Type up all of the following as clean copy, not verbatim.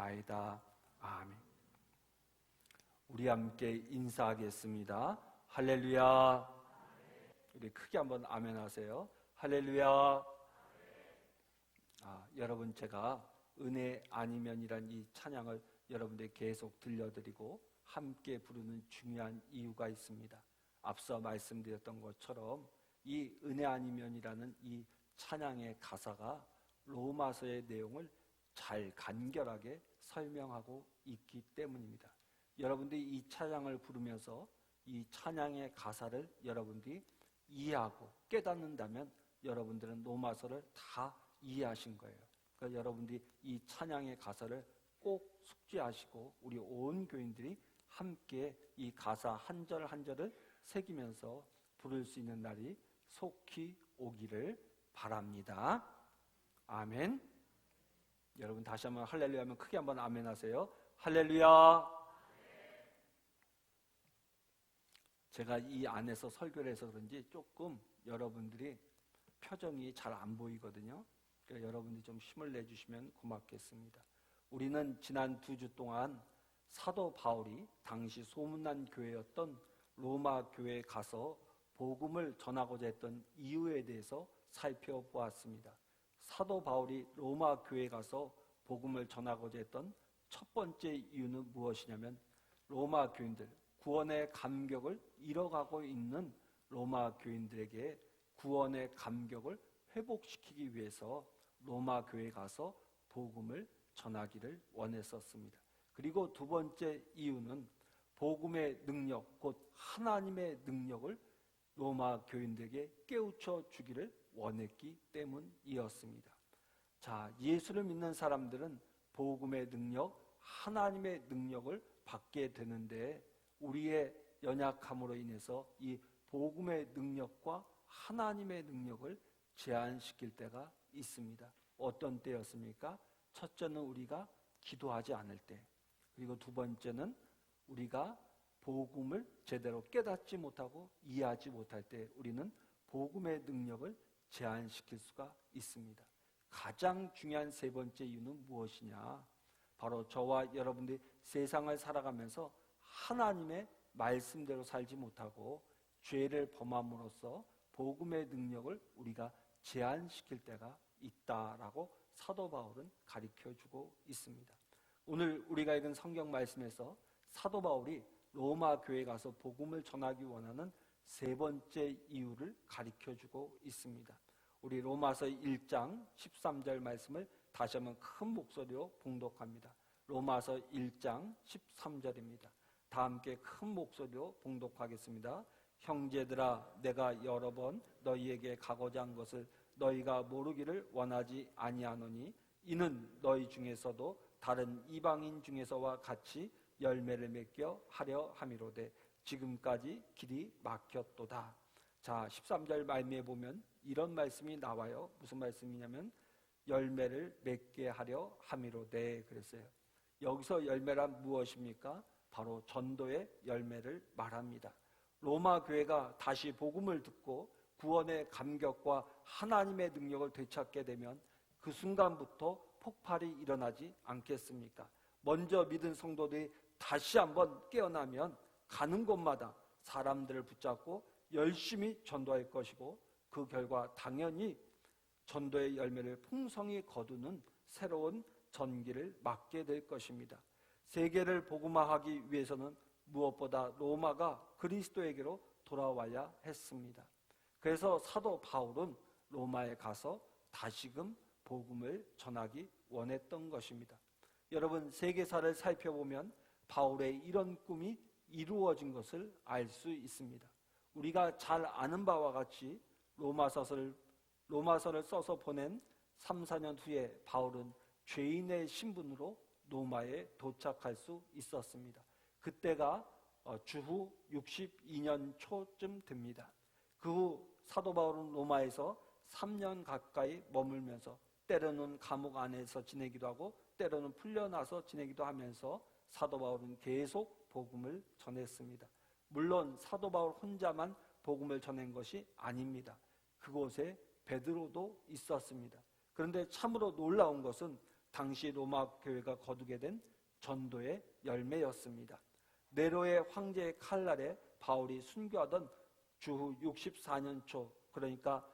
기도하옵나이다. 아멘. 우리 함께 인사하겠습니다. 할렐루야. 우리 크게 한번 아멘 하세요. 할렐루야. 여러분, 제가 은혜 아니면이란 이 찬양을 여러분들에게 계속 들려드리고 함께 부르는 중요한 이유가 있습니다. 앞서 말씀드렸던 것처럼 이 은혜 아니면이라는 이 찬양의 가사가 로마서의 내용을 잘 간결하게 설명하고 있기 때문입니다. 여러분들이 이 찬양을 부르면서 이 찬양의 가사를 여러분들이 이해하고 깨닫는다면 여러분들은 로마서를 다 이해하신 거예요. 그러니까 여러분들이 이 찬양의 가사를 꼭 숙지하시고 우리 온 교인들이 함께 이 가사 한 절 한 절을 새기면서 부를 수 있는 날이 속히 오기를 바랍니다. 아멘. 여러분 다시 한번 할렐루야 하면 크게 한번 아멘 하세요. 할렐루야. 제가 이 안에서 설교를 해서 그런지 조금 여러분들이 표정이 잘 안 보이거든요. 그러니까 여러분들이 좀 힘을 내주시면 고맙겠습니다. 우리는 지난 2주 동안 사도 바울이 당시 소문난 교회였던 로마 교회에 가서 복음을 전하고자 했던 이유에 대해서 살펴보았습니다. 사도 바울이 로마 교회에 가서 복음을 전하고자 했던 첫 번째 이유는 무엇이냐면 로마 교인들, 구원의 감격을 잃어가고 있는 로마 교인들에게 구원의 감격을 회복시키기 위해서 로마 교회에 가서 복음을 전하기를 원했었습니다. 그리고 두 번째 이유는 복음의 능력, 곧 하나님의 능력을 로마 교인들에게 깨우쳐 주기를 원했기 때문이었습니다. 자, 예수를 믿는 사람들은 복음의 능력, 하나님의 능력을 받게 되는데 우리의 연약함으로 인해서 이 복음의 능력과 하나님의 능력을 제한시킬 때가 있습니다. 어떤 때였습니까? 첫째는 우리가 기도하지 않을 때, 그리고 두 번째는 우리가 복음을 제대로 깨닫지 못하고 이해하지 못할 때 우리는 복음의 능력을 제한시킬 수가 있습니다. 가장 중요한 세 번째 이유는 무엇이냐? 바로 저와 여러분들이 세상을 살아가면서 하나님의 말씀대로 살지 못하고 죄를 범함으로써 복음의 능력을 우리가 제한시킬 때가 있다라고 사도 바울은 가르쳐주고 있습니다. 오늘 우리가 읽은 성경 말씀에서 사도 바울이 로마 교회에 가서 복음을 전하기 원하는 세 번째 이유를 가르쳐주고 있습니다. 우리 로마서 1장 13절 말씀을 다시 한번 큰 목소리로 봉독합니다. 로마서 1장 13절입니다. 다 함께 큰 목소리로 봉독하겠습니다. 형제들아, 내가 여러 번 너희에게 가고자 한 것을 너희가 모르기를 원하지 아니하노니 이는 너희 중에서도 다른 이방인 중에서와 같이 열매를 맺게 하려 함이로되 지금까지 길이 막혔도다. 자, 13절 말미에 보면 이런 말씀이 나와요. 무슨 말씀이냐면 열매를 맺게 하려 함이로되 그랬어요. 여기서 열매란 무엇입니까? 바로 전도의 열매를 말합니다. 로마 교회가 다시 복음을 듣고 구원의 감격과 하나님의 능력을 되찾게 되면 그 순간부터 폭발이 일어나지 않겠습니까? 먼저 믿은 성도들이 다시 한번 깨어나면 가는 곳마다 사람들을 붙잡고 열심히 전도할 것이고 그 결과 당연히 전도의 열매를 풍성히 거두는 새로운 전기를 맞게 될 것입니다. 세계를 복음화하기 위해서는 무엇보다 로마가 그리스도에게로 돌아와야 했습니다. 그래서 사도 바울은 로마에 가서 다시금 복음을 전하기 원했던 것입니다. 여러분, 세계사를 살펴보면 바울의 이런 꿈이 이루어진 것을 알 수 있습니다. 우리가 잘 아는 바와 같이 로마서를 써서 보낸 3, 4년 후에 바울은 죄인의 신분으로 로마에 도착할 수 있었습니다. 그때가 주후 62년 초쯤 됩니다. 그 후 사도 바울은 로마에서 3년 가까이 머물면서 때로는 감옥 안에서 지내기도 하고 때로는 풀려나서 지내기도 하면서 사도 바울은 계속 복음을 전했습니다. 물론 사도 바울 혼자만 복음을 전한 것이 아닙니다. 그곳에 베드로도 있었습니다. 그런데 참으로 놀라운 것은 당시 로마 교회가 거두게 된 전도의 열매였습니다. 네로의 황제 칼날에 바울이 순교하던 주후 64년 초, 그러니까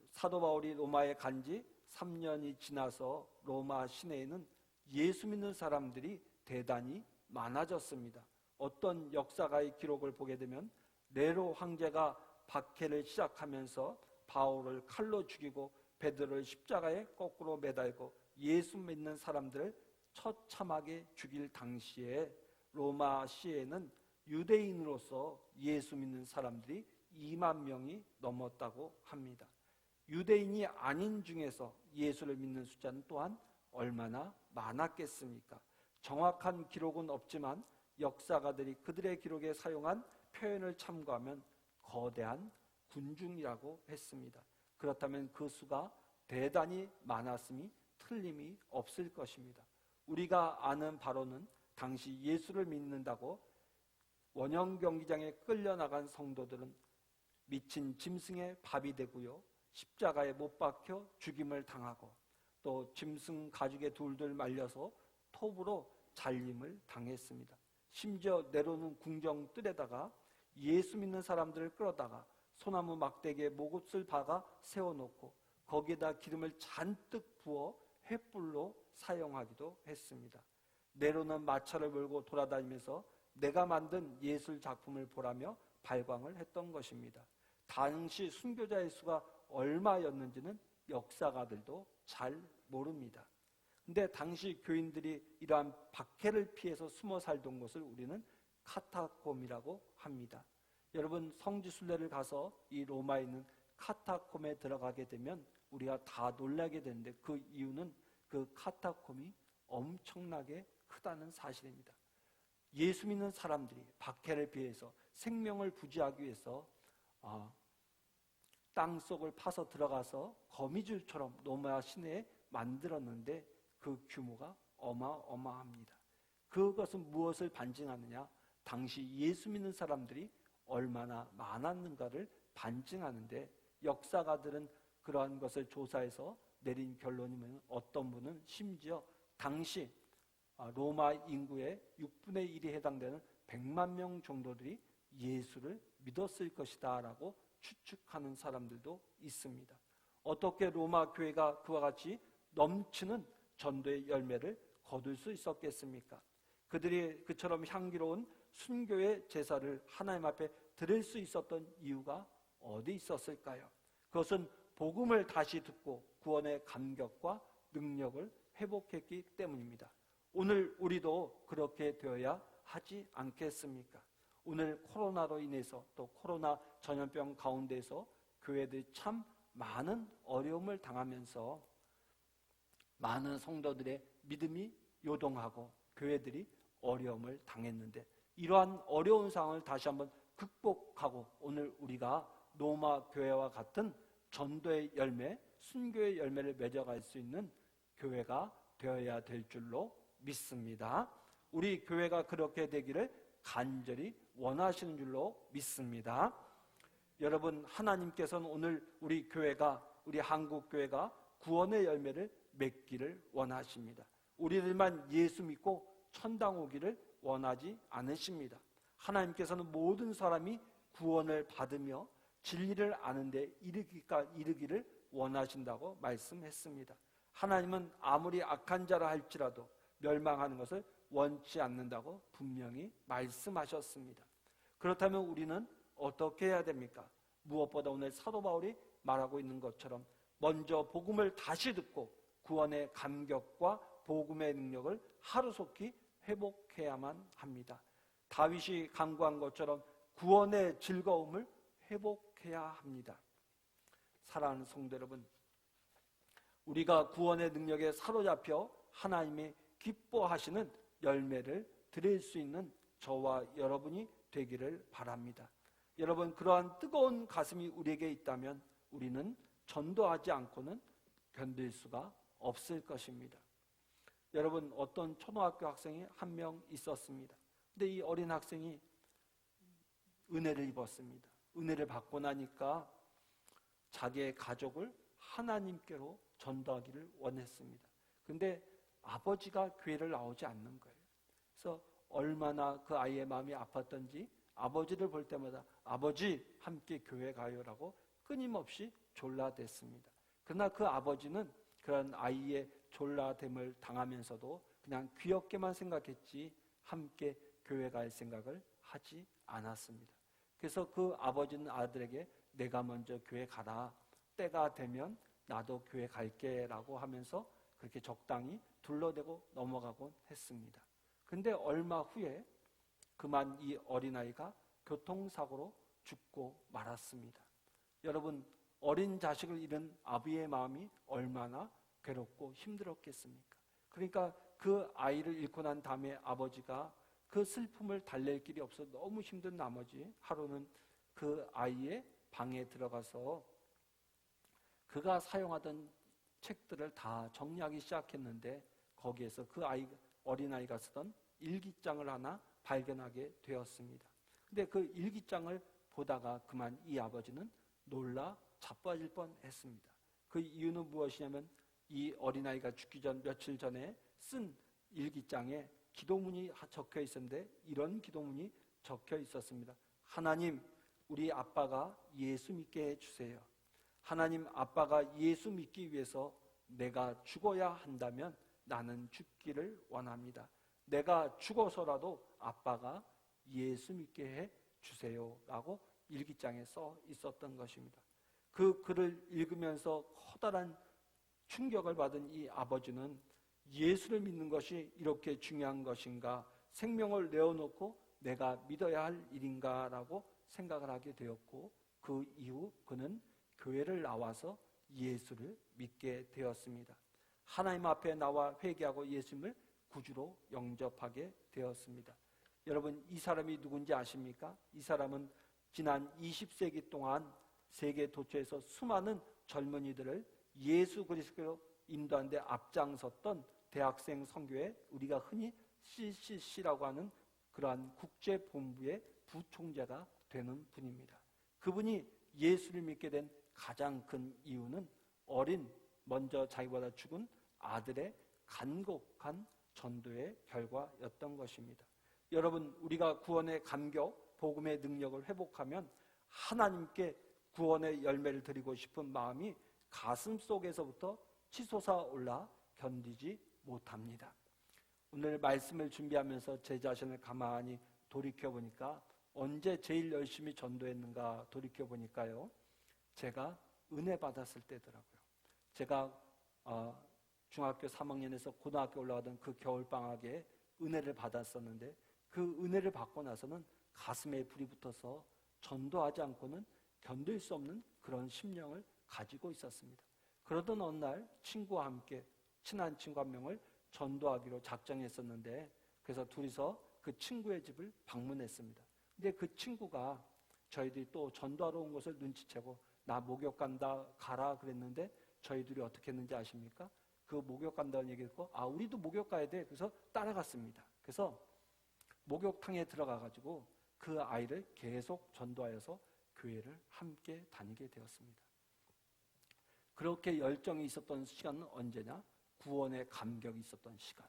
사도 바울이 로마에 간 지 3년이 지나서 로마 시내에는 예수 믿는 사람들이 대단히 많아졌습니다. 어떤 역사가의 기록을 보게 되면 네로 황제가 박해를 시작하면서 바울을 칼로 죽이고 베드로를 십자가에 거꾸로 매달고 예수 믿는 사람들을 처참하게 죽일 당시에 로마 시에는 유대인으로서 예수 믿는 사람들이 2만 명이 넘었다고 합니다. 유대인이 아닌 중에서 예수를 믿는 숫자는 또한 얼마나 많았겠습니까? 정확한 기록은 없지만 역사가들이 그들의 기록에 사용한 표현을 참고하면 거대한 군중이라고 했습니다. 그렇다면 그 수가 대단히 많았음이 틀림이 없을 것입니다. 우리가 아는 바로는 당시 예수를 믿는다고 원형 경기장에 끌려나간 성도들은 미친 짐승의 밥이 되고요, 십자가에 못 박혀 죽임을 당하고 또 짐승 가죽에 둘둘 말려서 톱으로 잘림을 당했습니다. 심지어 네로는 궁정 뜰에다가 예수 믿는 사람들을 끌어다가 소나무 막대기에 목옷을 박아 세워놓고 거기에다 기름을 잔뜩 부어 횃불로 사용하기도 했습니다. 네로는 마차를 몰고 돌아다니면서 내가 만든 예술 작품을 보라며 발광을 했던 것입니다. 당시 순교자의 수가 얼마였는지는 역사가들도 잘 모릅니다. 근데 당시 교인들이 이러한 박해를 피해서 숨어 살던 곳을 우리는 카타콤이라고 합니다. 여러분, 성지순례를 가서 이 로마에 있는 카타콤에 들어가게 되면 우리가 다 놀라게 되는데 그 이유는 그 카타콤이 엄청나게 크다는 사실입니다. 예수 믿는 사람들이 박해를 피해서 생명을 부지하기 위해서 땅속을 파서 들어가서 거미줄처럼 로마 시내에 만들었는데 그 규모가 어마어마합니다. 그것은 무엇을 반증하느냐? 당시 예수 믿는 사람들이 얼마나 많았는가를 반증하는데, 역사가들은 그러한 것을 조사해서 내린 결론이면 어떤 분은 심지어 당시 로마 인구의 6분의 1이 해당되는 100만 명 정도들이 예수를 믿었을 것이다 라고 추측하는 사람들도 있습니다. 어떻게 로마 교회가 그와 같이 넘치는 전도의 열매를 거둘 수 있었겠습니까? 그들이 그처럼 향기로운 순교의 제사를 하나님 앞에 드릴 수 있었던 이유가 어디 있었을까요? 그것은 복음을 다시 듣고 구원의 감격과 능력을 회복했기 때문입니다. 오늘 우리도 그렇게 되어야 하지 않겠습니까? 오늘 코로나로 인해서 또 코로나 전염병 가운데서 교회들이 참 많은 어려움을 당하면서 많은 성도들의 믿음이 요동하고 교회들이 어려움을 당했는데, 이러한 어려운 상황을 다시 한번 극복하고 오늘 우리가 로마 교회와 같은 전도의 열매, 순교의 열매를 맺어갈 수 있는 교회가 되어야 될 줄로 믿습니다. 우리 교회가 그렇게 되기를 간절히 원하시는 줄로 믿습니다. 여러분, 하나님께서는 오늘 우리 교회가, 우리 한국 교회가 구원의 열매를 맺기를 원하십니다. 우리들만 예수 믿고 천당 오기를 원하지 않으십니다. 하나님께서는 모든 사람이 구원을 받으며 진리를 아는 데 이르기를 원하신다고 말씀했습니다. 하나님은 아무리 악한 자라 할지라도 멸망하는 것을 원치 않는다고 분명히 말씀하셨습니다. 그렇다면 우리는 어떻게 해야 됩니까? 무엇보다 오늘 사도 바울이 말하고 있는 것처럼 먼저 복음을 다시 듣고 구원의 감격과 복음의 능력을 하루속히 회복해야만 합니다. 다윗이 간구한 것처럼 구원의 즐거움을 회복해야 합니다. 사랑하는 성도 여러분, 우리가 구원의 능력에 사로잡혀 하나님이 기뻐하시는 열매를 드릴 수 있는 저와 여러분이 되기를 바랍니다. 여러분, 그러한 뜨거운 가슴이 우리에게 있다면 우리는 전도하지 않고는 견딜 수가 없을 것입니다. 여러분, 어떤 초등학교 학생이 한 명 있었습니다. 근데 이 어린 학생이 은혜를 입었습니다. 은혜를 받고 나니까 자기의 가족을 하나님께로 전도하기를 원했습니다. 근데 아버지가 교회를 나오지 않는 거예요. 그래서 얼마나 그 아이의 마음이 아팠던지 아버지를 볼 때마다 아버지 함께 교회 가요라고 끊임없이 졸라댔습니다. 그러나 그 아버지는 그런 아이의 졸라됨을 당하면서도 그냥 귀엽게만 생각했지 함께 교회 갈 생각을 하지 않았습니다. 그래서 그 아버지는 아들에게 내가 먼저 교회 가라. 때가 되면 나도 교회 갈게 라고 하면서 그렇게 적당히 둘러대고 넘어가곤 했습니다. 근데 얼마 후에 그만 이 어린아이가 교통사고로 죽고 말았습니다. 여러분, 어린 자식을 잃은 아비의 마음이 얼마나 괴롭고 힘들었겠습니까? 그러니까 그 아이를 잃고 난 다음에 아버지가 그 슬픔을 달랠 길이 없어 너무 힘든 나머지 하루는 그 아이의 방에 들어가서 그가 사용하던 책들을 다 정리하기 시작했는데 거기에서 그 어린아이가 쓰던 일기장을 하나 발견하게 되었습니다. 근데 그 일기장을 보다가 그만 이 아버지는 놀라 자빠질 뻔했습니다. 그 이유는 무엇이냐면 이 어린아이가 죽기 전 며칠 전에 쓴 일기장에 기도문이 적혀 있었는데 이런 기도문이 적혀 있었습니다. 하나님, 우리 아빠가 예수 믿게 해주세요. 하나님, 아빠가 예수 믿기 위해서 내가 죽어야 한다면 나는 죽기를 원합니다. 내가 죽어서라도 아빠가 예수 믿게 해 주세요 라고 일기장에 써 있었던 것입니다. 그 글을 읽으면서 커다란 충격을 받은 이 아버지는 예수를 믿는 것이 이렇게 중요한 것인가, 생명을 내어놓고 내가 믿어야 할 일인가 라고 생각을 하게 되었고 그 이후 그는 교회를 나와서 예수를 믿게 되었습니다. 하나님 앞에 나와 회개하고 예수님을 구주로 영접하게 되었습니다. 여러분, 이 사람이 누군지 아십니까? 이 사람은 지난 20세기 동안 세계 도처에서 수많은 젊은이들을 예수 그리스도로 인도하는 데 앞장섰던 대학생 선교회, 우리가 흔히 CCC라고 하는 그러한 국제본부의 부총재가 되는 분입니다. 그분이 예수를 믿게 된 가장 큰 이유는 먼저 자기보다 죽은 아들의 간곡한 전도의 결과였던 것입니다. 여러분, 우리가 구원의 감격, 복음의 능력을 회복하면 하나님께 구원의 열매를 드리고 싶은 마음이 가슴 속에서부터 치솟아 올라 견디지 못합니다. 오늘 말씀을 준비하면서 제 자신을 가만히 돌이켜보니까 언제 제일 열심히 전도했는가 돌이켜보니까요, 제가 은혜 받았을 때더라고요. 제가 중학교 3학년에서 고등학교 올라가던 그 겨울방학에 은혜를 받았었는데 그 은혜를 받고 나서는 가슴에 불이 붙어서 전도하지 않고는 견딜 수 없는 그런 심령을 가지고 있었습니다. 그러던 어느 날 친구와 함께 친한 친구 한 명을 전도하기로 작정했었는데 그래서 둘이서 그 친구의 집을 방문했습니다. 근데 그 친구가 저희들이 또 전도하러 온 것을 눈치채고 나 목욕 간다 가라 그랬는데 저희들이 어떻게 했는지 아십니까? 그 목욕 간다는 얘기 듣고 우리도 목욕 가야 돼. 그래서 따라갔습니다. 그래서 목욕탕에 들어가가지고 그 아이를 계속 전도하여서 교회를 함께 다니게 되었습니다. 그렇게 열정이 있었던 시간은 언제냐? 구원의 감격이 있었던 시간,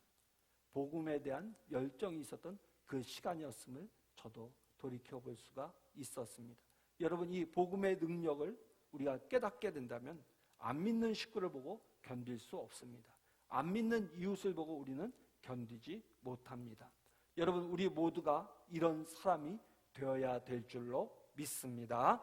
복음에 대한 열정이 있었던 그 시간이었음을 저도 돌이켜볼 수가 있었습니다. 여러분, 이 복음의 능력을 우리가 깨닫게 된다면 안 믿는 식구를 보고 견딜 수 없습니다. 안 믿는 이웃을 보고 우리는 견디지 못합니다. 여러분, 우리 모두가 이런 사람이 되어야 될 줄로 믿습니다.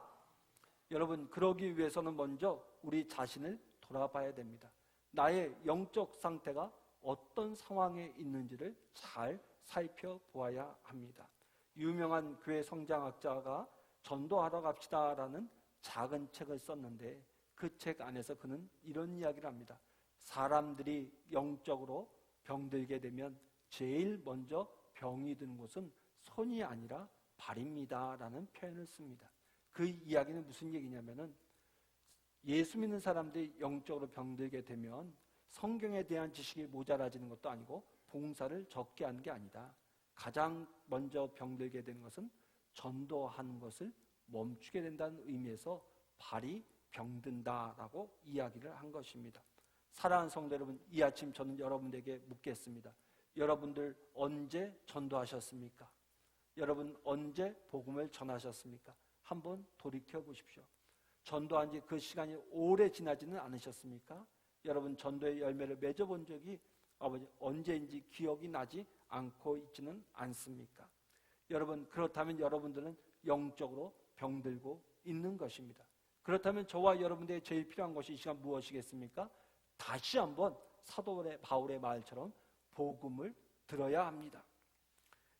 여러분, 그러기 위해서는 먼저 우리 자신을 돌아봐야 됩니다. 나의 영적 상태가 어떤 상황에 있는지를 잘 살펴보아야 합니다. 유명한 교회 성장학자가 전도하러 갑시다라는 작은 책을 썼는데 그 책 안에서 그는 이런 이야기를 합니다. 사람들이 영적으로 병들게 되면 제일 먼저 병이 드는 곳은 손이 아니라 발입니다 라는 표현을 씁니다. 그 이야기는 무슨 얘기냐면은 예수 믿는 사람들이 영적으로 병들게 되면 성경에 대한 지식이 모자라지는 것도 아니고 봉사를 적게 하는 게 아니다. 가장 먼저 병들게 되는 것은 전도하는 것을 멈추게 된다는 의미에서 발이 병든다라고 이야기를 한 것입니다. 사랑하는 성도 여러분, 이 아침 저는 여러분에게 묻겠습니다. 여러분들 언제 전도하셨습니까? 여러분 언제 복음을 전하셨습니까? 한번 돌이켜 보십시오. 전도한 지 그 시간이 오래 지나지는 않으셨습니까? 여러분 전도의 열매를 맺어본 적이 언제인지 기억이 나지 않고 있지는 않습니까? 여러분 그렇다면 여러분들은 영적으로 병들고 있는 것입니다. 그렇다면 저와 여러분들의 제일 필요한 것이 이 시간 무엇이겠습니까? 다시 한번 사도 바울의 말처럼 복음을 들어야 합니다.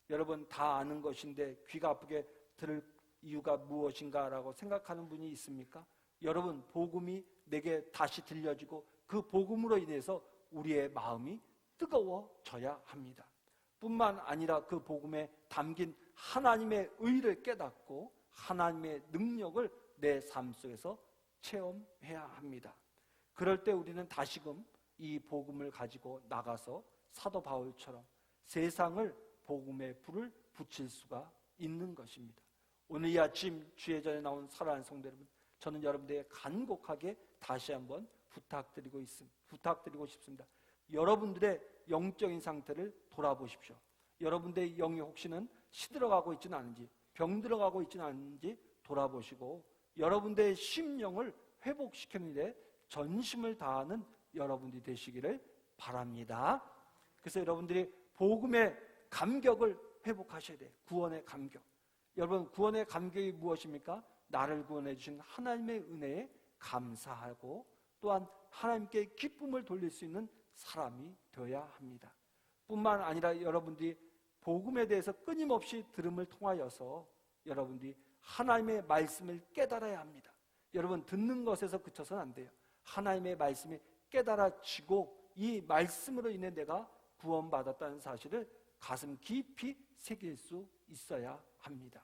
여러분 다 아는 것인데 귀가 아프게 들을 이유가 무엇인가라고 생각하는 분이 있습니까? 여러분 복음이 내게 다시 들려지고 그 복음으로 인해서 우리의 마음이 뜨거워져야 합니다. 뿐만 아니라 그 복음에 담긴 하나님의 의를 깨닫고 하나님의 능력을 내 삶 속에서 체험해야 합니다. 그럴 때 우리는 다시금 이 복음을 가지고 나가서 사도 바울처럼 세상을 복음의 불을 붙일 수가 있는 것입니다. 오늘 이 아침 주의 전에 나온 사랑하는 성도 여러분, 저는 여러분들에게 간곡하게 다시 한번 부탁드리고 싶습니다. 여러분들의 영적인 상태를 돌아보십시오. 여러분들의 영이 혹시는 시들어가고 있지는 않은지, 병들어가고 있지는 않은지 돌아보시고 여러분들의 심령을 회복시키는 일에 전심을 다하는 여러분들이 되시기를 바랍니다. 그래서 여러분들이 복음의 감격을 회복하셔야 돼요. 구원의 감격. 여러분 구원의 감격이 무엇입니까? 나를 구원해 주신 하나님의 은혜에 감사하고 또한 하나님께 기쁨을 돌릴 수 있는 사람이 되어야 합니다. 뿐만 아니라 여러분들이 복음에 대해서 끊임없이 들음을 통하여서 여러분들이 하나님의 말씀을 깨달아야 합니다. 여러분 듣는 것에서 그쳐서는 안 돼요. 하나님의 말씀이 깨달아지고 이 말씀으로 인해 내가 구원받았다는 사실을 가슴 깊이 새길 수 있어야 합니다.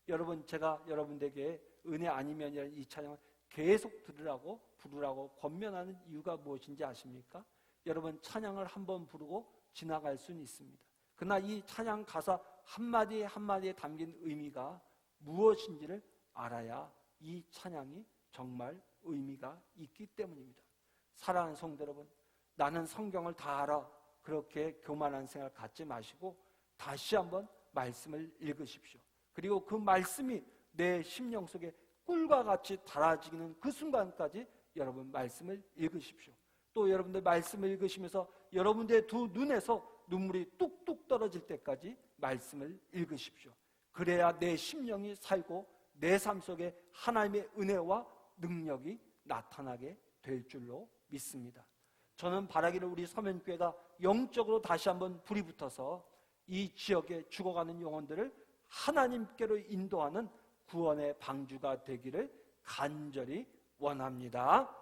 여러분 제가 여러분에게 은혜 아니면 이 찬양을 계속 들으라고 부르라고 권면하는 이유가 무엇인지 아십니까? 여러분 찬양을 한번 부르고 지나갈 수는 있습니다. 그러나 이 찬양 가사 한마디 한마디에 담긴 의미가 무엇인지를 알아야 이 찬양이 정말 의미가 있기 때문입니다. 사랑하는 성도 여러분, 나는 성경을 다 알아 그렇게 교만한 생각 갖지 마시고 다시 한번 말씀을 읽으십시오. 그리고 그 말씀이 내 심령 속에 꿀과 같이 달아지는 그 순간까지 여러분 말씀을 읽으십시오. 또 여러분들 말씀을 읽으시면서 여러분들의 두 눈에서 눈물이 뚝뚝 떨어질 때까지 말씀을 읽으십시오. 그래야 내 심령이 살고 내 삶 속에 하나님의 은혜와 능력이 나타나게 될 줄로 믿습니다. 저는 바라기를 우리 서면교회가 영적으로 다시 한번 불이 붙어서 이 지역에 죽어가는 영혼들을 하나님께로 인도하는 구원의 방주가 되기를 간절히 원합니다.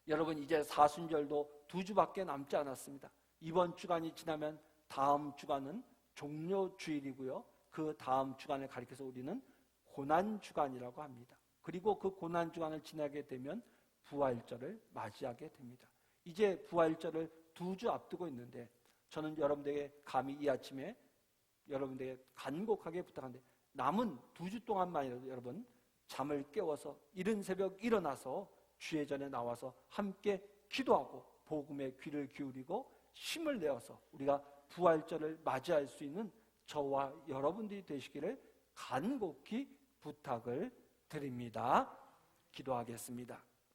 여러분 이제 사순절도 2주밖에 남지 않았습니다. 이번 주간이 지나면 다음 주간은 종료주일이고요. 그 다음 주간을 가리켜서 우리는 고난주간이라고 합니다. 그리고 그 고난주간을 지나게 되면 부활절을 맞이하게 됩니다. 이제 부활절을 2주 앞두고 있는데 저는 여러분들에게 감히 이 아침에 여러분들에게 간곡하게 부탁하는데 남은 2주 동안만이라도 여러분 잠을 깨워서 이른 새벽 일어나서 주의 전에 나와서 함께 기도하고 복음의 귀를 기울이고 힘을 내어서 우리가 부활절을 맞이할 수 있는 저와 여러분들이 되시기를 간곡히 부탁을 드립니다. 기도하겠습니다.